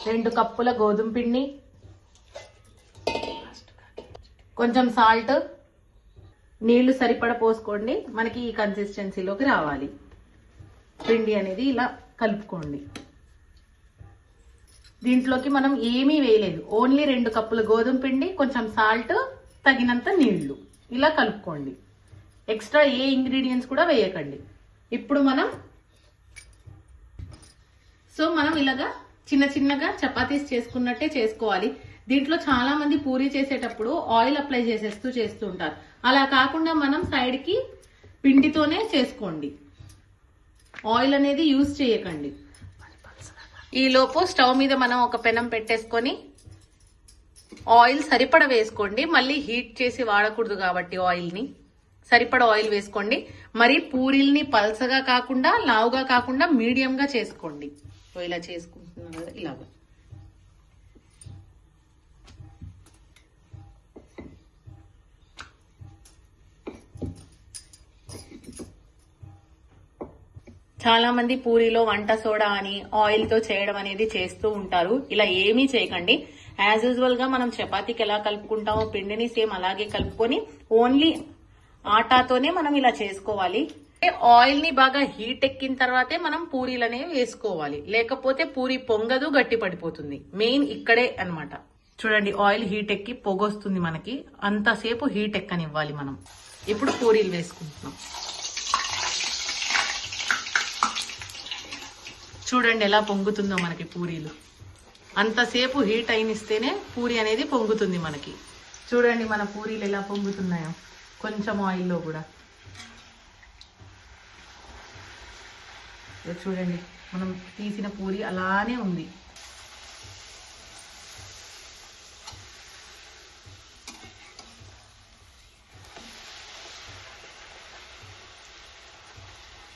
2 కప్పుల గోధుమ పిండి, కొంచెం సాల్ట్, నీళ్లు సరిపడా పోసుకోండి. మనకి ఈ కన్సిస్టెన్సీలోకి రావాలి. పిండి అనేది ఇలా కలుపుకోండి. దీంట్లోకి మనం ఏమీ వేయలేదు, ఓన్లీ 2 కప్పుల గోధుమ పిండి, కొంచెం సాల్ట్, తగినంత నీళ్లు, ఇలా కలుపుకోండి. ఎక్స్ట్రా ఏ ఇంగ్రీడియంట్స్ కూడా వేయకండి. ఇప్పుడు మనం ఇలాగా చిన్న చిన్నగా చపాతీస్ చేసుకున్నట్టే చేసుకోవాలి. దీంట్లో చాలా మంది పూరీ చేసేటప్పుడు ఆయిల్ అప్లై చేస్తూ ఉంటారు. అలా కాకుండా మనం సైడ్ కి పిండితోనే చేసుకోండి. ఆయిల్ అనేది యూజ్ చేయకండి. ఈ లోపు స్టవ్ మీద మనం ఒక పెనం పెట్టేసుకొని ఆయిల్ సరిపడ వేసుకోండి. మళ్ళీ హీట్ చేసి వాడకూడదు కాబట్టి ఆయిల్ని సరిపడ ఆయిల్ వేసుకోండి. మరి పూరీల్ని పల్సగా కాకుండా లావుగా కాకుండా మీడియంగా చేసుకోండి. ఇలా చేసుకుంటున్నాను కదా, ఇలాగా. చాలా మంది పూరీలో వంట సోడా అని ఆయిల్ తో చేయడం అనేది చేస్తూ ఉంటారు. ఇలా ఏమీ చేయకండి. యాజ్ యూజువల్ గా మనం చపాతీకి ఎలా కలుపుకుంటామో పిండిని సేమ్ అలాగే కలుపుకొని ఓన్లీ ఆటాతోనే మనం ఇలా చేసుకోవాలి. ఆయిల్ ని బాగా హీట్ ఎక్కిన తర్వాతే మనం పూరీలు అనేవి వేసుకోవాలి. లేకపోతే పూరి పొంగదు, గట్టి పడిపోతుంది. మెయిన్ ఇక్కడే అన్నమాట. చూడండి, ఆయిల్ హీట్ ఎక్కి పొగొస్తుంది మనకి. అంతసేపు హీట్ ఎక్కనివ్వాలి మనం. ఇప్పుడు పూరీలు వేసుకుంటున్నాం. చూడండి ఎలా పొంగుతుందో మనకి పూరీలు. అంతసేపు హీట్ అయినిస్తేనే పూరి అనేది పొంగుతుంది మనకి. చూడండి మన పూరీలు ఎలా పొంగుతున్నాయో, కొంచెం ఆయిల్లో కూడా. చూడండి మనం తీసిన పూరి అలానే ఉంది.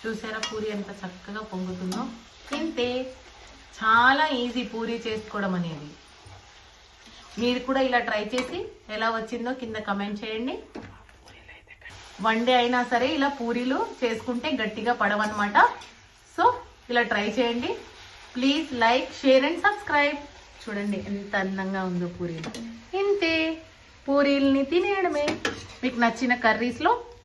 చూసారా పూరి ఎంత చక్కగా పొంగుతుందో. ఇంతే, చాలా ఈజీ పూరి చేసుకోవడం అనేది. మీరు కూడా ఇలా ట్రై చేసి ఎలా వచ్చిందో కింద కమెంట్ చేయండి. వన్ డే అయినా సరే ఇలా పూరీలు చేసుకుంటే గట్టిగా పడవన్నమాట. సో ఇలా ట్రై చేయండి. Please like, share and subscribe. చూడండి ఎంత అందంగా ఉందో పూరీలు. ఇంతే, పూరీల్ని తినేయడమే. మీకు నచ్చిన కర్రీస్లో